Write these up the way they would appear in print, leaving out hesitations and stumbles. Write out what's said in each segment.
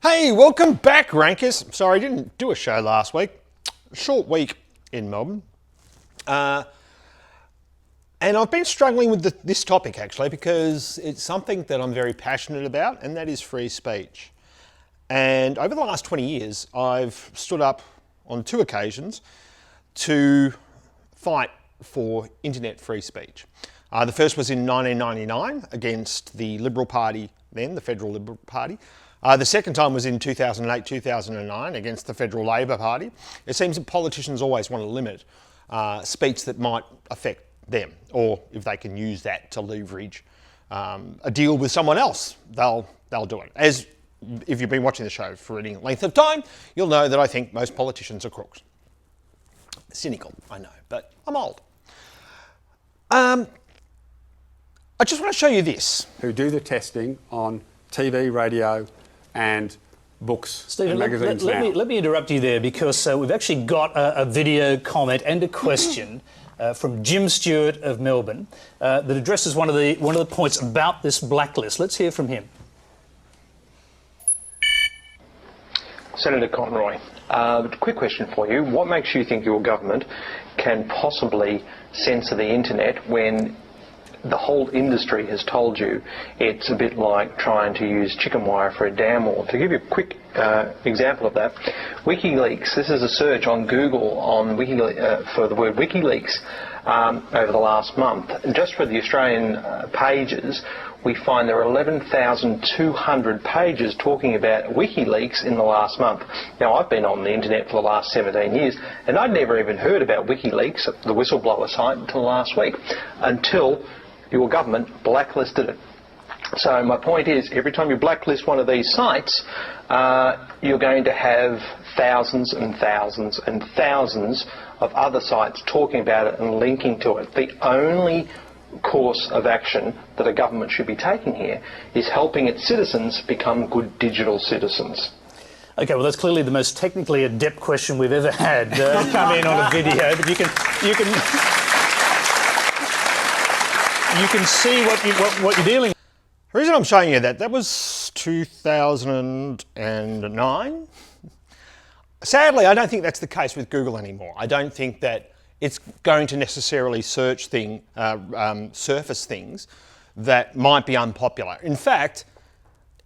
Hey, welcome back, Rankers. Sorry, I didn't do a show last week. Short week in Melbourne. And I've been struggling with this topic, actually, because it's something that I'm very passionate about, and that is free speech. And over the last 20 years, I've stood up on 2 occasions to fight for internet free speech. The first was in 1999 against the Liberal Party then, the Federal Liberal Party. The second time was in 2008, 2009 against the Federal Labor Party. It seems that politicians always want to limit speech that might affect them, or if they can use that to leverage a deal with someone else, they'll do it. As if you've been watching the show for any length of time, you'll know that I think most politicians are crooks. Cynical, I know, but I'm old. I just want to show you this. Who do the testing on TV, radio, and books, Stephen, and magazines let me interrupt you there, because we've actually got a video comment and a question from Jim Stewart of Melbourne that addresses one of the points about this blacklist. Let's hear from him. Senator Conroy, quick question for you. What makes you think your government can possibly censor the internet when the whole industry has told you it's a bit like trying to use chicken wire for a dam wall? To give you a quick example of that, WikiLeaks, this is a search on Google on for the word WikiLeaks over the last month. And just for the Australian pages, we find there are 11,200 pages talking about WikiLeaks in the last month. Now, I've been on the internet for the last 17 years, and I'd never even heard about WikiLeaks, the whistleblower site, until last week, until your government blacklisted it. So my point is, every time you blacklist one of these sites, you're going to have thousands and thousands and thousands of other sites talking about it and linking to it. The only course of action that a government should be taking here is helping its citizens become good digital citizens. Okay, well, that's clearly the most technically adept question we've ever had come in on a video, but you can see what you're dealing with. The reason I'm showing you that was 2009. Sadly, I don't think that's the case with Google anymore. I don't think that it's going to necessarily surface things that might be unpopular. In fact,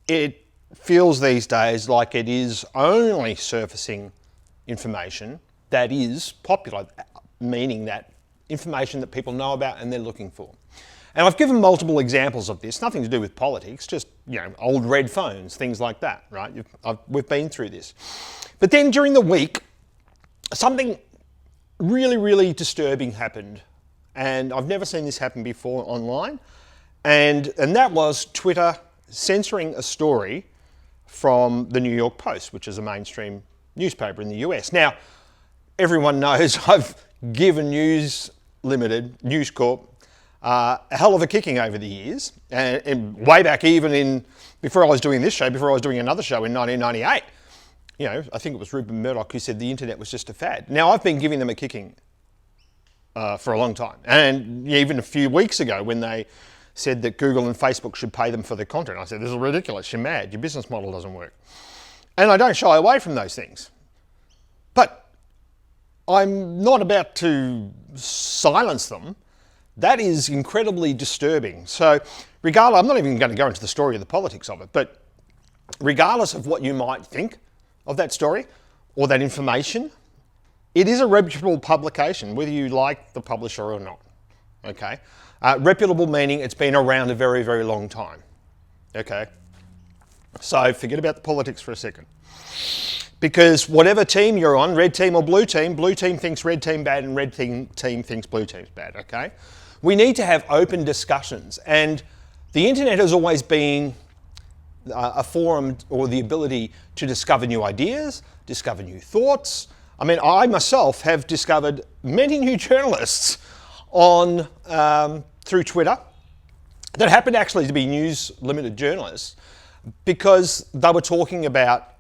it feels these days like it is only surfacing information that is popular, meaning that information that people know about and they're looking for. And I've given multiple examples of this, nothing to do with politics, just, you know, old red phones, things like that, right? We've been through this. But then during the week, something really, really disturbing happened. And I've never seen this happen before online. And that was Twitter censoring a story from the New York Post, which is a mainstream newspaper in the US. Now, everyone knows I've given News Corp, a hell of a kicking over the years, and way back even before I was doing this show, before I was doing another show in 1998. You know, I think it was Rupert Murdoch who said the internet was just a fad. Now, I've been giving them a kicking for a long time, and even a few weeks ago when they said that Google and Facebook should pay them for their content, I said, this is ridiculous, you're mad, your business model doesn't work. And I don't shy away from those things. But I'm not about to silence them. That is incredibly disturbing. So regardless, I'm not even going to go into the story of the politics of it, but regardless of what you might think of that story or that information, it is a reputable publication, whether you like the publisher or not, okay? Reputable meaning it's been around a very, very long time, okay? So forget about the politics for a second. Because whatever team you're on, red team or blue team thinks red team bad and red team thinks blue team's bad, okay? We need to have open discussions, and the internet has always been a forum or the ability to discover new ideas, discover new thoughts. I mean, I myself have discovered many new journalists on through Twitter that happened actually to be news limited journalists because they were talking about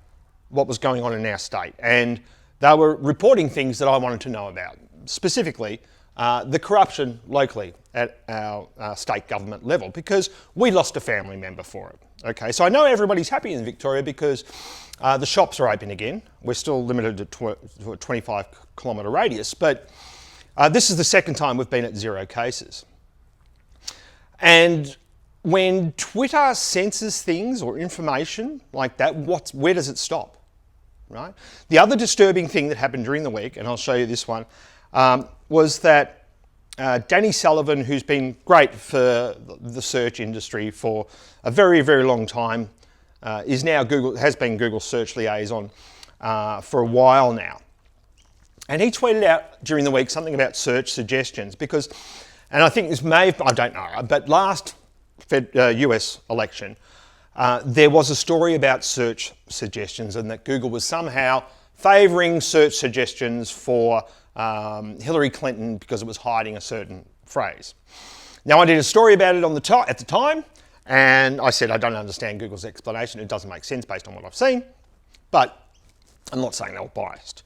what was going on in our state, and they were reporting things that I wanted to know about, specifically the corruption locally at our state government level, because we lost a family member for it. Okay, so I know everybody's happy in Victoria because The shops are open again. We're still limited to a 25-kilometre radius, but this is the second time we've been at 0 cases. And when Twitter censors things or information like that, where does it stop, right? The other disturbing thing that happened during the week, and I'll show you this one, was that Danny Sullivan, who's been great for the search industry for a very, very long time, has been Google's search liaison for a while now. And he tweeted out during the week something about search suggestions because, and I think this may have, I don't know, but last US election, there was a story about search suggestions and that Google was somehow favouring search suggestions for Hillary Clinton because it was hiding a certain phrase. Now, I did a story about it at the time, and I said I don't understand Google's explanation. It doesn't make sense based on what I've seen, but I'm not saying they were biased.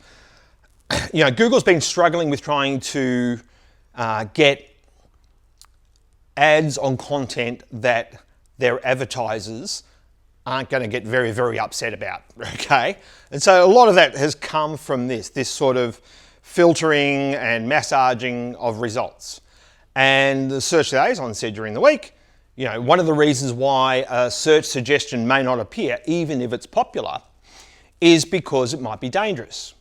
You know, Google's been struggling with trying to get ads on content that their advertisers aren't going to get very, very upset about, okay? And so a lot of that has come from this sort of filtering and massaging of results. And the search liaison said during the week, you know, one of the reasons why a search suggestion may not appear, even if it's popular, is because it might be dangerous.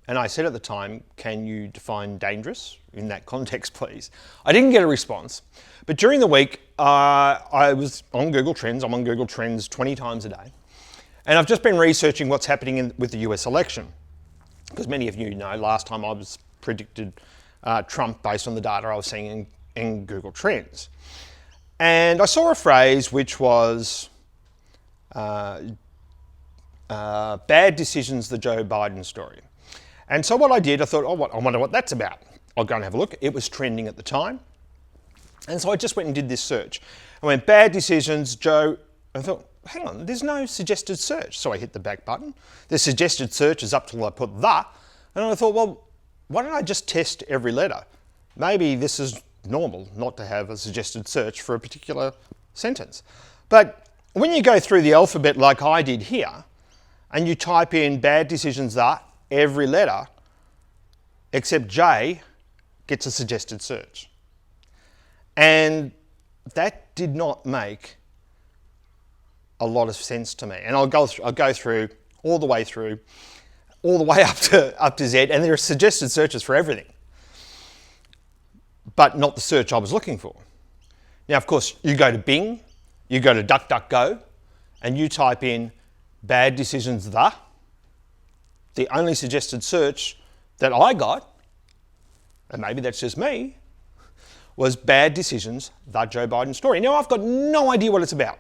And I said at the time, can you define dangerous in that context, please? I didn't get a response. But during the week, I was on Google Trends. I'm on Google Trends 20 times a day. And I've just been researching what's happening with the US election. Because many of you know, last time I was predicted Trump based on the data I was seeing in Google Trends. And I saw a phrase which was, bad decisions, the Joe Biden story. And so what I did, I thought, I wonder what that's about. I'll go and have a look. It was trending at the time. And so I just went and did this search. I went, bad decisions, Joe. I thought, hang on, there's no suggested search. So I hit the back button. The suggested search is up till I put the. And I thought, well, why don't I just test every letter? Maybe this is normal not to have a suggested search for a particular sentence. But when you go through the alphabet like I did here, and you type in bad decisions, every letter except J gets a suggested search. And that did not make a lot of sense to me. And I'll go through all the way up to Z, and there are suggested searches for everything, but not the search I was looking for. Now, of course, you go to Bing, you go to DuckDuckGo, and you type in bad decisions, the only suggested search that I got, and maybe that's just me, was bad decisions, the Joe Biden story. Now, I've got no idea what it's about.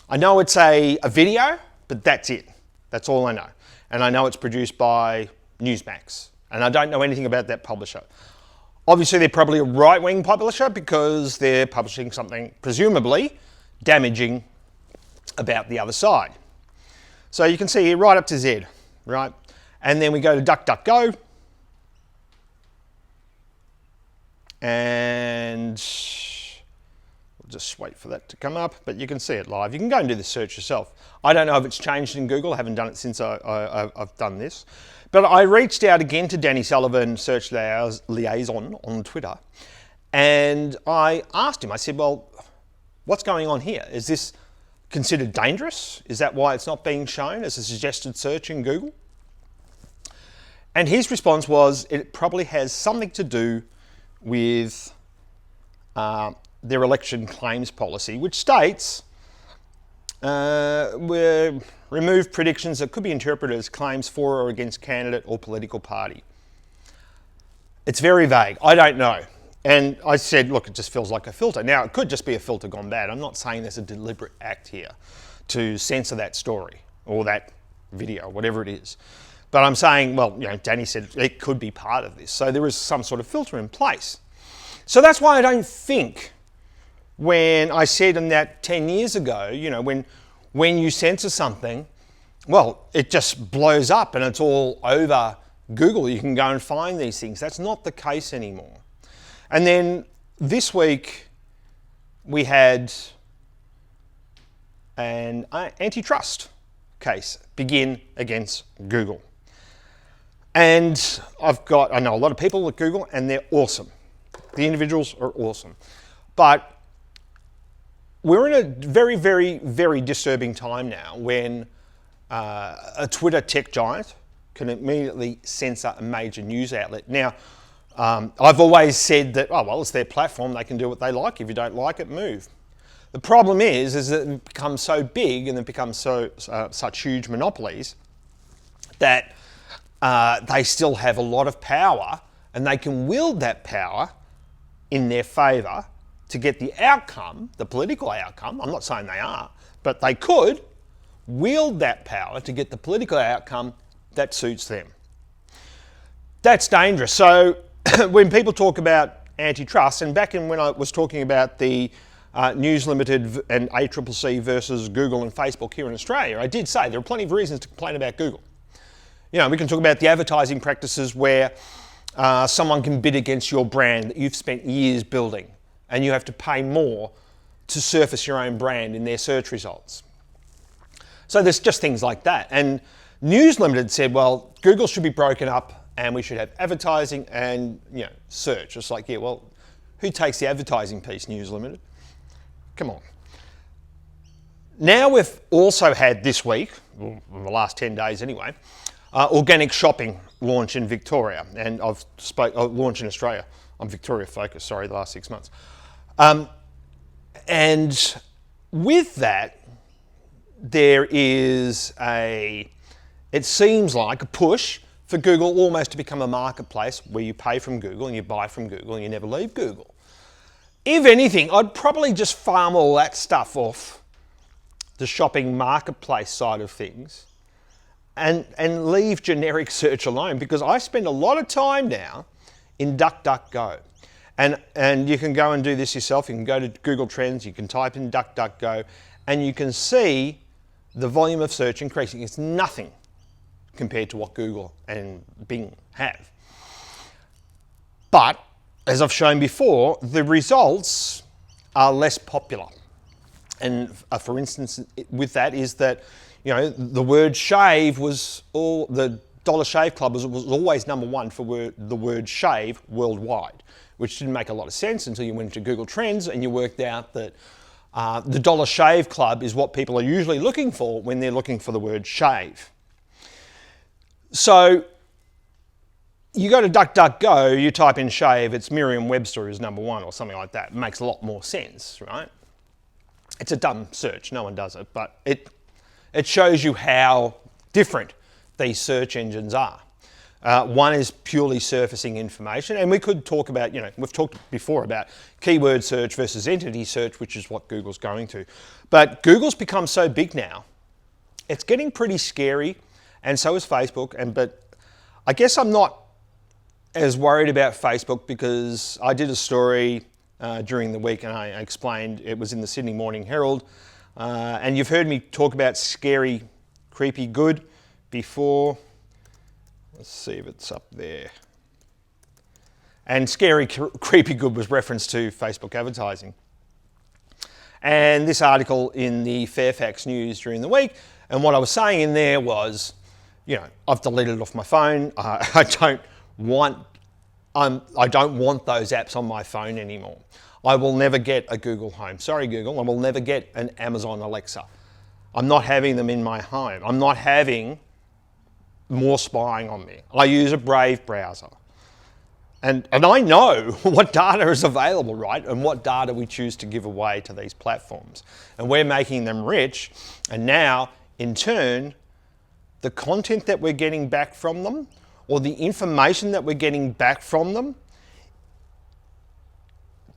I know it's a video, but that's it. That's all I know. And I know it's produced by Newsmax, and I don't know anything about that publisher. Obviously, they're probably a right-wing publisher because they're publishing something, presumably, damaging about the other side. So you can see here right up to Z, right? And then we go to DuckDuckGo. And we'll just wait for that to come up, but you can see it live. You can go and do the search yourself. I don't know if it's changed in Google. I haven't done it since I've done this. But I reached out again to Danny Sullivan, search liaison on Twitter, and I asked him, I said, well, what's going on here? Is this considered dangerous? Is that why it's not being shown as a suggested search in Google? And his response was, it probably has something to do with their election claims policy, which states we remove predictions that could be interpreted as claims for or against candidate or political party. It's very vague. I don't know. And I said, look, it just feels like a filter. Now, it could just be a filter gone bad. I'm not saying there's a deliberate act here to censor that story or that video, whatever it is. But I'm saying, well, you know, Danny said it could be part of this. So there is some sort of filter in place. So that's why I don't think when I said in that 10 years ago, you know, when you censor something, well, it just blows up and it's all over Google. You can go and find these things. That's not the case anymore. And then this week we had an AntiTrust case begin against Google. And I know a lot of people at Google, and they're awesome. The individuals are awesome. But we're in a very, very, very disturbing time now when a Twitter tech giant can immediately censor a major news outlet. Now, I've always said that, oh, well, it's their platform. They can do what they like. If you don't like it, move. The problem is that it becomes so big and it becomes such huge monopolies that they still have a lot of power, and they can wield that power in their favour to get the outcome, the political outcome. I'm not saying they are, but they could wield that power to get the political outcome that suits them. That's dangerous. So when people talk about antitrust, and back in when I was talking about the News Limited and ACCC versus Google and Facebook here in Australia, I did say there are plenty of reasons to complain about Google. You know, we can talk about the advertising practices where someone can bid against your brand that you've spent years building, and you have to pay more to surface your own brand in their search results. So there's just things like that. And News Limited said, well, Google should be broken up and we should have advertising and, you know, search. It's like, yeah, well, who takes the advertising piece, News Limited? Come on. Now we've also had this week, well, in the last 10 days anyway, organic shopping launch in Victoria, and launch in Australia. I'm Victoria focused, sorry, the last 6 months. And with that, there is it seems like a push for Google almost to become a marketplace where you pay from Google and you buy from Google and you never leave Google. If anything, I'd probably just farm all that stuff off the shopping marketplace side of things and leave generic search alone, because I spend a lot of time now in DuckDuckGo. And you can go and do this yourself. You can go to Google Trends, you can type in DuckDuckGo, and you can see the volume of search increasing. It's nothing compared to what Google and Bing have. But, as I've shown before, the results are less popular. And for instance, with that is that, you know, the word shave the Dollar Shave Club was always number one for the word shave worldwide, which didn't make a lot of sense until you went into Google Trends and you worked out that the Dollar Shave Club is what people are usually looking for when they're looking for the word shave. So you go to DuckDuckGo, you type in shave, it's Merriam-Webster is number one or something like that. It makes a lot more sense, right? It's a dumb search, no one does it, but it shows you how different these search engines are. One is purely surfacing information, and we could talk about, you know, we've talked before about keyword search versus entity search, which is what Google's going to. But Google's become so big now, it's getting pretty scary, and so is Facebook. But I guess I'm not as worried about Facebook, because I did a story during the week and I explained, it was in the Sydney Morning Herald, and you've heard me talk about scary, creepy good before. Let's see if it's up there. And scary, creepy good was referenced to Facebook advertising. And this article in the Fairfax News during the week, and what I was saying in there was, you know, I've deleted it off my phone. I don't want those apps on my phone anymore. I will never get a Google Home. Sorry, Google, I will never get an Amazon Alexa. I'm not having them in my home. I'm not having more spying on me. I use a Brave browser. And I know what data is available, right? And what data we choose to give away to these platforms. And we're making them rich. And now, in turn, the content that we're getting back from them, or the information that we're getting back from them,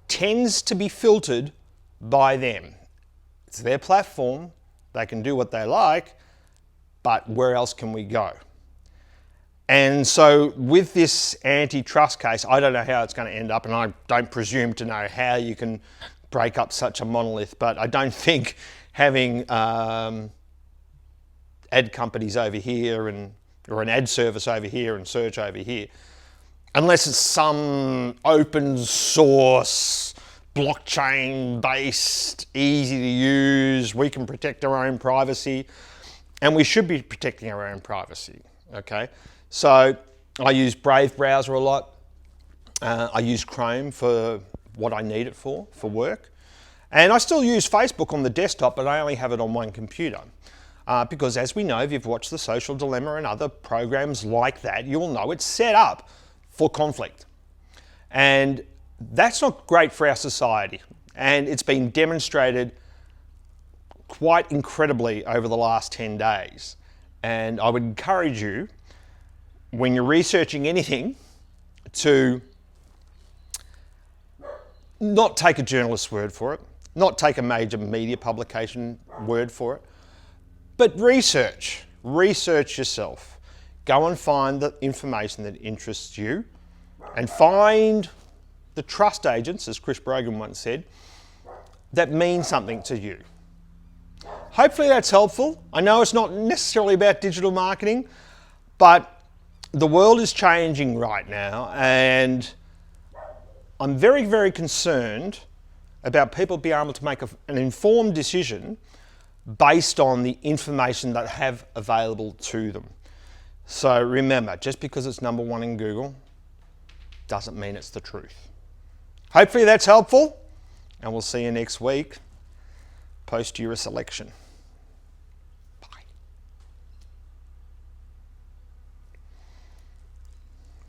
tends to be filtered by them. It's their platform. They can do what they like, but where else can we go? And so with this antitrust case, I don't know how it's going to end up, and I don't presume to know how you can break up such a monolith, but I don't think having ad companies over here or an ad service over here and search over here, unless it's some open source, blockchain based, easy to use, we can protect our own privacy, And we should be protecting our own privacy, okay? So I use Brave browser a lot. I use Chrome for what I need it for work. And I still use Facebook on the desktop, but I only have it on one computer. Because as we know, if you've watched The Social Dilemma and other programs like that, you'll know it's set up for conflict. And that's not great for our society. And it's been demonstrated quite incredibly over the last 10 days. And I would encourage you, when you're researching anything, to not take a journalist's word for it, not take a major media publication word for it, but research yourself. Go and find the information that interests you and find the trust agents, as Chris Brogan once said, that mean something to you. Hopefully that's helpful. I know it's not necessarily about digital marketing, but the world is changing right now, and I'm very, very concerned about people being able to make an informed decision based on the information that they have available to them. So remember, just because it's #1 in Google doesn't mean it's the truth. Hopefully that's helpful, and we'll see you next week post-US election.